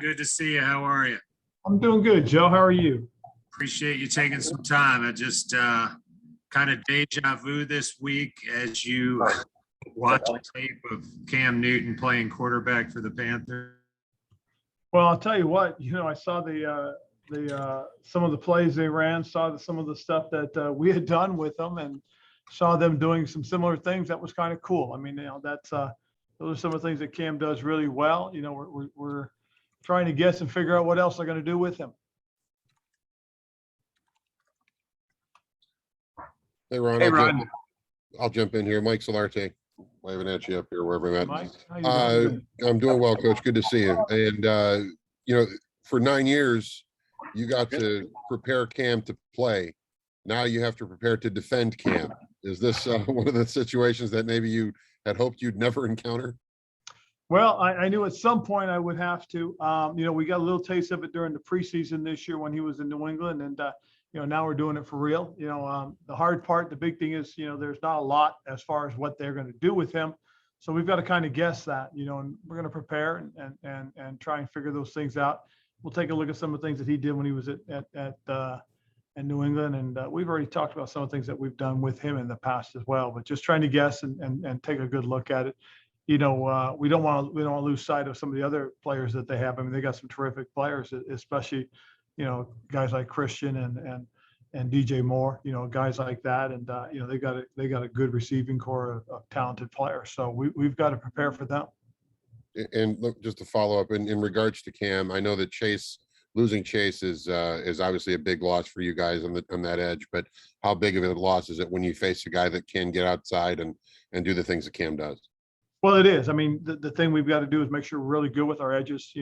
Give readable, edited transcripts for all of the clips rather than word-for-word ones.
Good to see you. How are you? I'm doing good, Joe. How are you? Appreciate you taking some time. I just kind of deja vu this week as you watch tape of Cam Newton playing quarterback for the Panthers. Well, I'll tell you what. I saw some of the plays they ran, saw some of the stuff that we had done with them, and saw them doing some similar things. That was kind of cool. I mean, that's those are some of the things that Cam does really well. We're trying to guess and figure out what else they're going to do with him. Hey, Ron. Hey, Ron. I'll jump in here. Mike Solarte, waving at you up here wherever I'm at. Mike, how you doing? I'm doing well, Coach. Good to see you. And, for 9 years, you got to prepare Cam to play. Now you have to prepare to defend Cam. Is this one of the situations that maybe you had hoped you'd never encounter? Well, I knew at some point I would have to. We got a little taste of it during the preseason this year when he was in New England, and now we're doing it for real. The hard part, the big thing is, there's not a lot as far as what they're going to do with him, so we've got to kind of guess that, and we're going to prepare and try and figure those things out. We'll take a look at some of the things that he did when he was in New England, and we've already talked about some of the things that we've done with him in the past as well. But just trying to guess and take a good look at it. We don't want to lose sight of some of the other players that they have. I mean, they got some terrific players, especially, guys like Christian and DJ Moore, guys like that. And, they got a good receiving core of talented players. So we've got to prepare for them. And look, just to follow up in regards to Cam, I know that losing Chase is obviously a big loss for you guys on that edge, but how big of a loss is it when you face a guy that can get outside and do the things that Cam does? Well, it is. I mean, the thing we've got to do is make sure we're really good with our edges.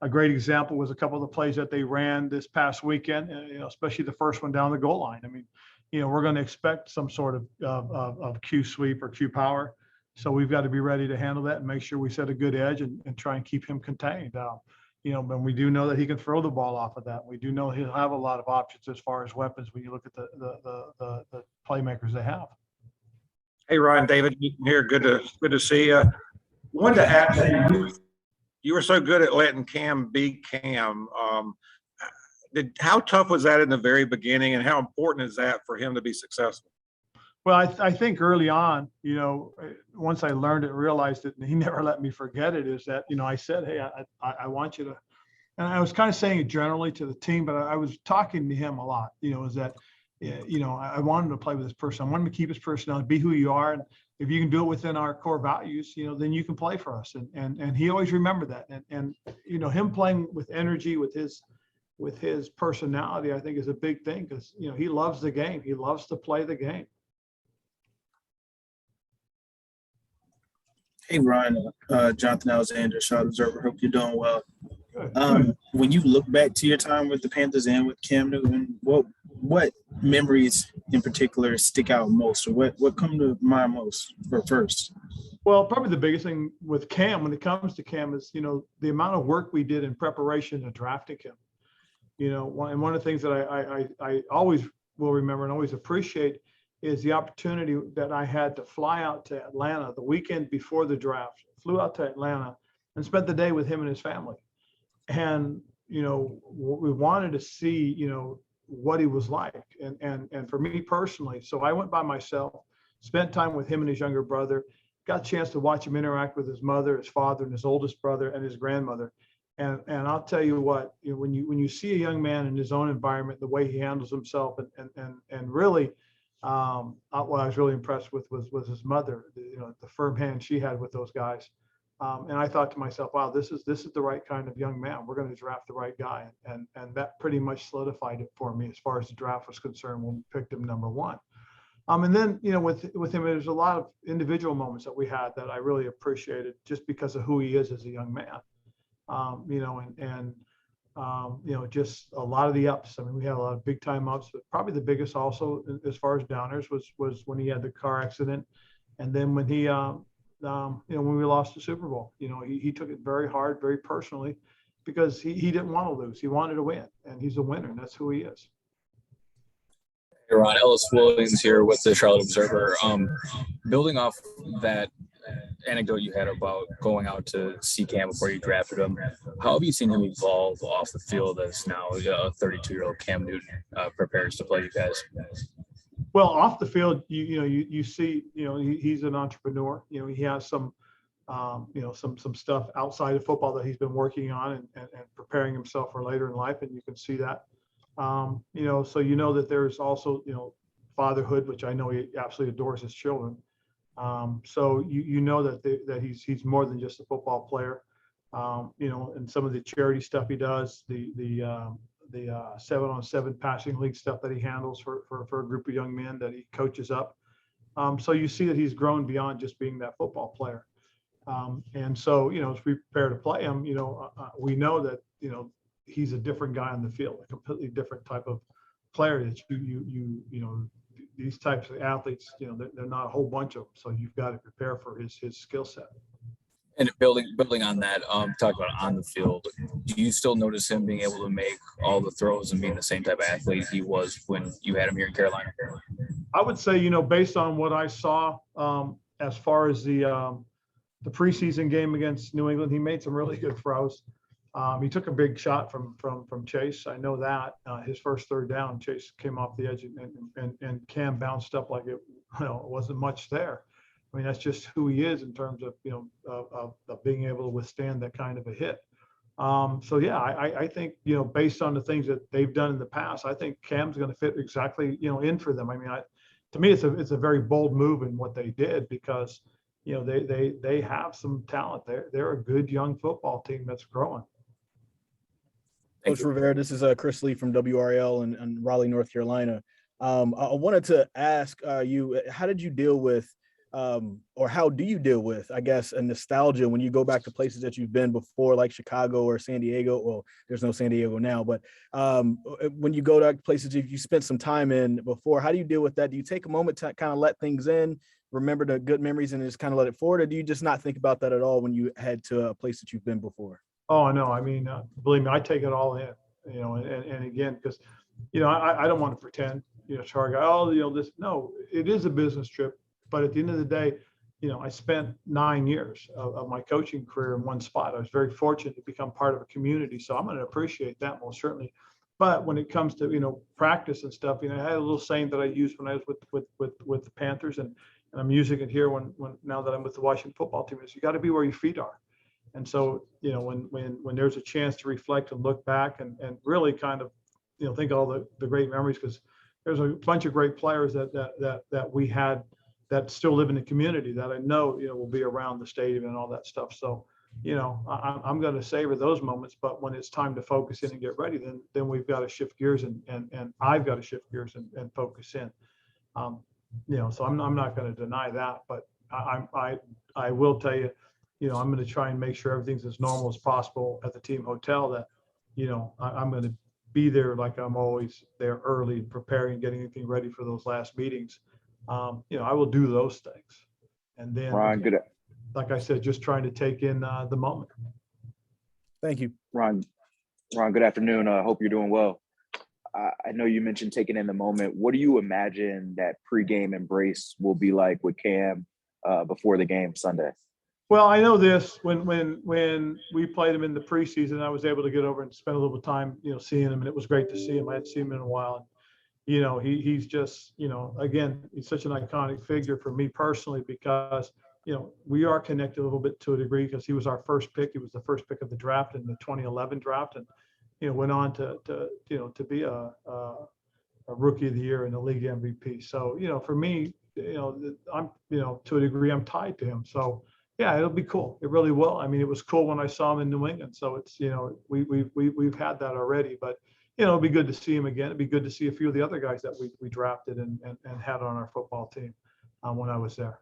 A great example was a couple of the plays that they ran this past weekend, especially the first one down the goal line. I mean, we're going to expect some sort of Q sweep or Q power. So we've got to be ready to handle that and make sure we set a good edge and try and keep him contained. But we do know that he can throw the ball off of that. We do know he'll have a lot of options as far as weapons when you look at the playmakers they have. Hey, Ron, David here. Good to see you. Wanted to ask you were so good at letting Cam be Cam. How tough was that in the very beginning, and how important is that for him to be successful? Well, I think early on, once I learned it, realized it, and he never let me forget it, is that, I said, hey, I want you to, and I was kind of saying it generally to the team, but I was talking to him a lot, is that, I want him to play with this person. I want him to keep his personality, be who you are. And if you can do it within our core values, then you can play for us. And he always remembered that. And him playing with energy, with his personality, I think is a big thing because, he loves the game. He loves to play the game. Hey, Ron, Jonathan Alexander, Charlotte Observer. Hope you're doing well. When you look back to your time with the Panthers and with Cam Newton, what memories in particular stick out most, or what come to mind most for first? Well, probably the biggest thing with Cam, when it comes to Cam, is the amount of work we did in preparation to drafting him. And one of the things that I always will remember and always appreciate is the opportunity that I had to fly out to Atlanta the weekend before the draft. Flew out to Atlanta and spent the day with him and his family. And we wanted to see what he was like, and for me personally, so I went by myself, spent time with him and his younger brother, got a chance to watch him interact with his mother, his father, and his oldest brother and his grandmother. And I'll tell you what, when you see a young man in his own environment, the way he handles himself, and really, what I was really impressed with was his mother, the firm hand she had with those guys. And I thought to myself, wow, this is the right kind of young man. We're going to draft the right guy. And that pretty much solidified it for me as far as the draft was concerned when we picked him number one. And then, with him, there's a lot of individual moments that we had that I really appreciated just because of who he is as a young man. Just a lot of the ups. I mean, we had a lot of big time ups, but probably the biggest also as far as downers was when he had the car accident. And then when he, when we lost the Super Bowl, he took it very hard, very personally, because he didn't want to lose. He wanted to win, and he's a winner, and that's who he is. Hey, Ron, Ellis Williams here with the Charlotte Observer. Building off that anecdote you had about going out to see Cam before you drafted him. How have you seen him evolve off the field as now a 32-year-old Cam Newton prepares to play you guys? Well, off the field, you see, he's an entrepreneur. He has some, some stuff outside of football that he's been working on and preparing himself for later in life, and you can see that. So that there's also, fatherhood, which I know he absolutely adores his children. So that he's more than just a football player. And some of the charity stuff he does, the 7-on-7 passing league stuff that he handles for a group of young men that he coaches up. So you see that he's grown beyond just being that football player. And so, as we prepare to play him, we know that, he's a different guy on the field, a completely different type of player that these types of athletes, they're not a whole bunch of them. So you've got to prepare for his skill set. And building on that, talk about on the field. Do you still notice him being able to make all the throws and being the same type of athlete he was when you had him here in Carolina? I would say, based on what I saw, as far as the preseason game against New England, he made some really good throws. He took a big shot from Chase. I know that his first third down, Chase came off the edge and Cam bounced up like it wasn't much there. I mean, that's just who he is in terms of, of being able to withstand that kind of a hit. So yeah, I think, based on the things that they've done in the past, I think Cam's going to fit exactly, in for them. I mean, to me, it's a very bold move in what they did because, they have some talent. They're a good young football team that's growing. Coach Rivera, this is Chris Lee from WRL in Raleigh, North Carolina. I wanted to ask you, how did you deal with, or how do you deal with, I guess, a nostalgia when you go back to places that you've been before, like Chicago or San Diego? Well, there's no San Diego now, but when you go to places you spent some time in before, how do you deal with that? Do you take a moment to kind of let things in, remember the good memories and just kind of let it forward? Or do you just not think about that at all when you head to a place that you've been before? Oh, no, I mean, believe me, I take it all in, and again, because, I don't want to pretend, Char guy, this, no, it is a business trip. But at the end of the day, I spent 9 years of my coaching career in one spot. I was very fortunate to become part of a community. So I'm going to appreciate that most certainly. But when it comes to, practice and stuff, I had a little saying that I used when I was with the Panthers, and I'm using it here when now that I'm with the Washington football team, is you got to be where your feet are. And so, when there's a chance to reflect and look back and really kind of, think of all the great memories, because there's a bunch of great players that we had that still live in the community that I know, will be around the stadium and all that stuff. So, I'm going to savor those moments, but when it's time to focus in and get ready, then we've got to shift gears and I've got to shift gears and focus in. So I'm not going to deny that, but I will tell you, I'm going to try and make sure everything's as normal as possible at the team hotel, that, I'm going to be there like I'm always there early, preparing, getting anything ready for those last meetings. I will do those things. And then, Ron, like I said, just trying to take in the moment. Thank you. Ron, good afternoon. I hope you're doing well. I know you mentioned taking in the moment. What do you imagine that pregame embrace will be like with Cam before the game Sunday? Well, I know this, when we played him in the preseason, I was able to get over and spend a little time, seeing him, and it was great to see him. I hadn't seen him in a while. He's just, again, he's such an iconic figure for me personally, because, we are connected a little bit to a degree, because he was our first pick. He was the first pick of the draft in the 2011 draft, and, went on to be a rookie of the year and a league MVP. So, for me, I'm, to a degree, I'm tied to him. So, yeah, it'll be cool. It really will. I mean, it was cool when I saw him in New England. So it's, we've had that already, but, it'll be good to see him again. It'd be good to see a few of the other guys that we drafted and had on our football team when I was there.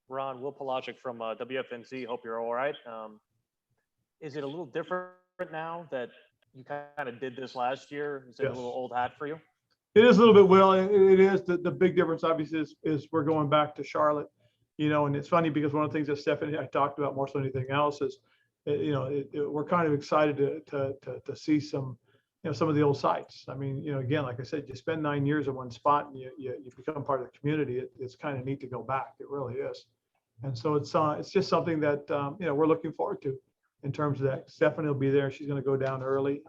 Ron, Will Pelagic from WFNZ. Hope you're all right. Is it a little different now that you kind of did this last year? Is it Yes. a little old hat for you? It is a little bit, Will. It is. The big difference, obviously, is we're going back to Charlotte, and it's funny because one of the things that Stephanie and I talked about more so than anything else is, we're kind of excited to see some of the old sites. I mean, again, like I said, you spend 9 years in one spot and you become part of the community. It's kind of neat to go back. It really is. And so it's just something that, we're looking forward to in terms of that. Stephanie will be there. She's going to go down early.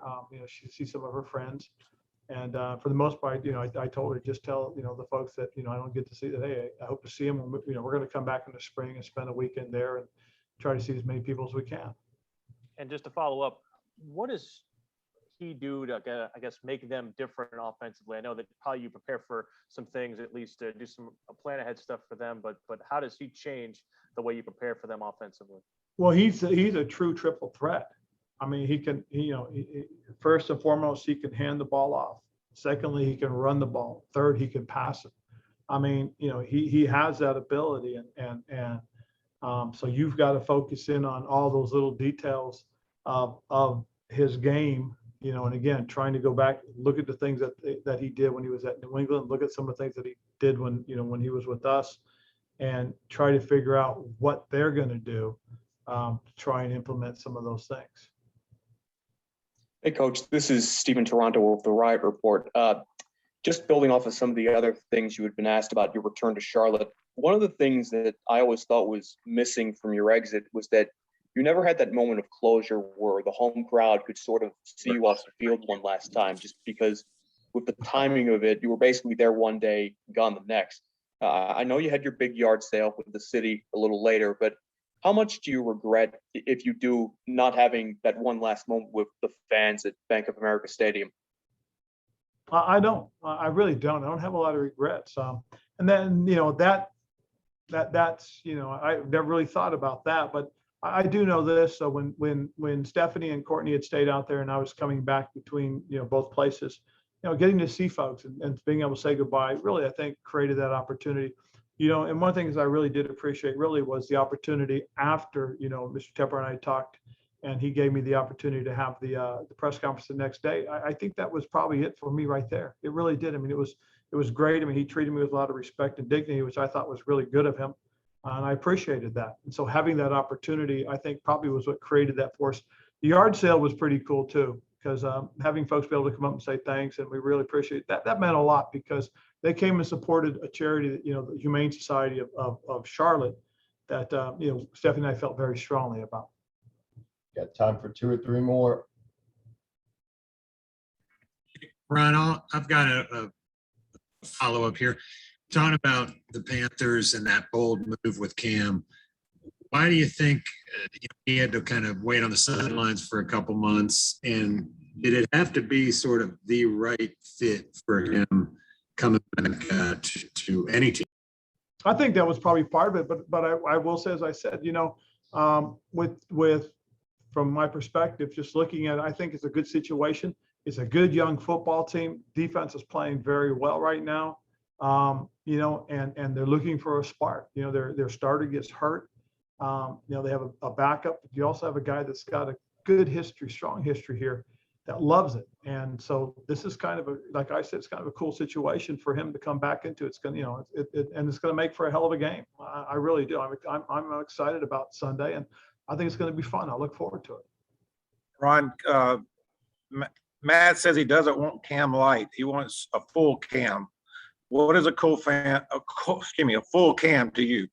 She sees some of her friends. And for the most part, I told her, just tell, the folks that, I don't get to see that, hey, I hope to see them. We're going to come back in the spring and spend a weekend there and try to see as many people as we can. And just to follow up, what does he do to, I guess, make them different offensively? I know that probably you prepare for some things, at least to do some plan ahead stuff for them, but how does he change the way you prepare for them offensively? Well, he's a true triple threat. I mean, he can, first and foremost, he can hand the ball off. Secondly, he can run the ball. Third, he can pass it. I mean, he has that ability, and so you've got to focus in on all those little details of his game, and again, trying to go back, look at the things that he did when he was at New England, look at some of the things that he did when he was with us, and try to figure out what they're going to do to try and implement some of those things. Hey, Coach, this is Stephen Toronto of the Riot Report. Just building off of some of the other things you had been asked about your return to Charlotte, one of the things that I always thought was missing from your exit was that you never had that moment of closure where the home crowd could sort of see you off the field one last time, just because with the timing of it, you were basically there one day, gone the next. I know you had your big yard sale with the city a little later, but how much do you regret, if you do, not having that one last moment with the fans at Bank of America Stadium? I don't. I really don't. I don't have a lot of regrets. And then that's I never really thought about that, but I do know this. So when Stephanie and Courtney had stayed out there, and I was coming back between both places, getting to see folks and being able to say goodbye, really I think created that opportunity. And one of the things I really did appreciate really was the opportunity after, Mr. Tepper and I talked, and he gave me the opportunity to have the press conference the next day. I think that was probably it for me right there. It really did. I mean, it was great. I mean, he treated me with a lot of respect and dignity, which I thought was really good of him. And I appreciated that. And so having that opportunity, I think probably was what created that for us. The yard sale was pretty cool too, because having folks be able to come up and say thanks, and we really appreciate that. That meant a lot, because they came and supported a charity, the Humane Society of Charlotte, that Stephanie and I felt very strongly about. Got time for 2 or 3 more. Ron, I've got a follow-up here. Talking about the Panthers and that bold move with Cam, why do you think he had to kind of wait on the sidelines for a couple months? And did it have to be sort of the right fit for him coming back to any team? I think that was probably part of it, but I will say, as I said, with from my perspective, just looking at it, I think it's a good situation. It's a good young football team. Defense is playing very well right now. And they're looking for a spark. Their starter gets hurt. They have a backup. You also have a guy that's got a good history, strong history here, that loves it. And so this is kind of like I said, it's kind of a cool situation for him to come back into. It's going to, and it's going to make for a hell of a game. I really do. I'm excited about Sunday, and I think it's going to be fun. I look forward to it. Ron, Matt says he doesn't want Cam light. He wants a full Cam. What is a full Cam to you?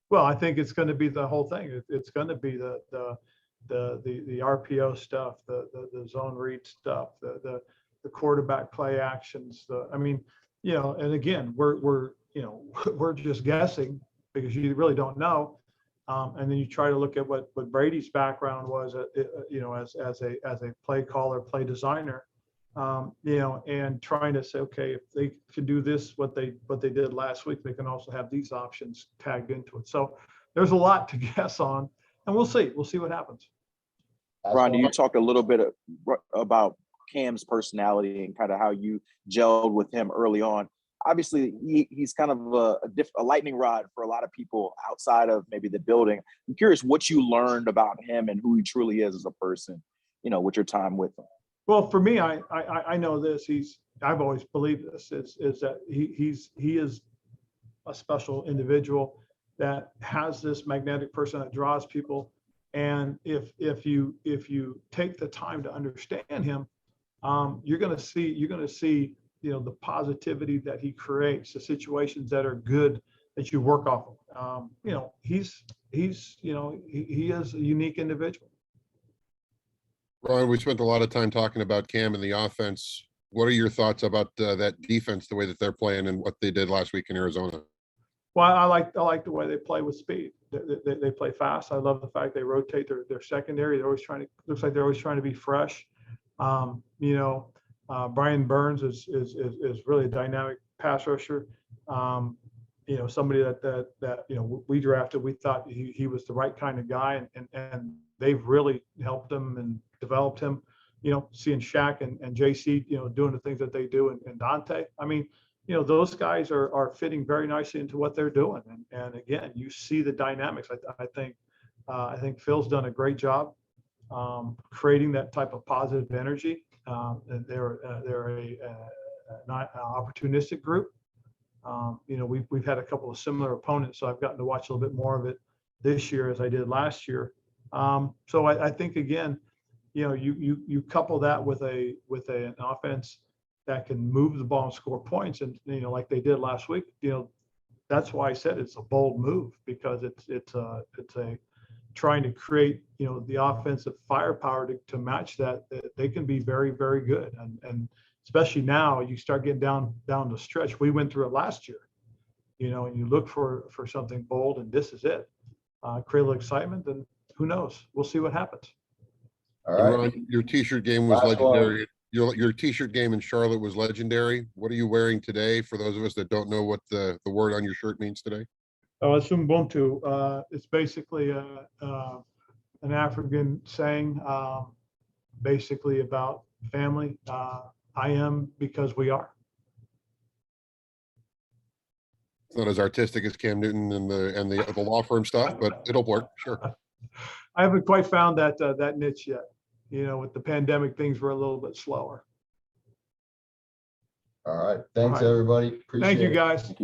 Well, I think it's going to be the whole thing. It's going to be the RPO stuff, the zone read stuff, the quarterback play actions. And again, we're just guessing, because you really don't know. And then you try to look at what Brady's background was, as a play caller, play designer. And trying to say, okay, if they can do this, what they did last week, they can also have these options tagged into it. So there's a lot to guess on, and we'll see what happens. Ron, you talked a little bit about Cam's personality and kind of how you gelled with him early on. Obviously, he's kind of a lightning rod for a lot of people outside of maybe the building. I'm curious what you learned about him and who he truly is as a person, with your time with him. Well, for me, I know this. I've always believed this is that he is a special individual that has this magnetic person that draws people. And if you take the time to understand him, you're going to see the positivity that he creates, the situations that are good that you work off of. You know, he's you know, he is a unique individual. Ron, we spent a lot of time talking about Cam and the offense. What are your thoughts about that defense, the way that they're playing and what they did last week in Arizona? Well, I like the way they play with speed. They play fast. I love the fact they rotate their secondary. They're always trying to, looks like they're always trying to be fresh. You know, Brian Burns is really a dynamic pass rusher. You know, somebody that you know, we drafted. We thought he was the right kind of guy, and they've really helped him and developed him. You know, seeing Shaq and JC, you know, doing the things that they do, and Dante. I mean, you know, those guys are fitting very nicely into what they're doing. And again, you see the dynamics. I think Phil's done a great job creating that type of positive energy. And they're not an opportunistic group. You know, we've had a couple of similar opponents, so I've gotten to watch a little bit more of it this year as I did last year. So I think, again, you know, you couple that with an offense that can move the ball and score points, and you know, like they did last week. You know, that's why I said it's a bold move, because it's a trying to create, you know, the offensive firepower to match that they can be very, very good. And especially now you start getting down the stretch. We went through it last year, you know, and you look for something bold, and this is it. Create a little excitement, and who knows? We'll see what happens. All And right. Ron, your t-shirt game was Last one. legendary. Your t-shirt game in Charlotte was legendary. What are you wearing today for those of us that don't know what the word on your shirt means today? Oh, it's Ubuntu. It's basically an African saying, basically about family. I am because we are. It's not as artistic as Cam Newton and the law firm stuff, but it'll work, sure. I haven't quite found that niche yet. You know, with the pandemic, things were a little bit slower. All right. Thanks, All right. everybody. Appreciate Thank you, it. guys. Thank you.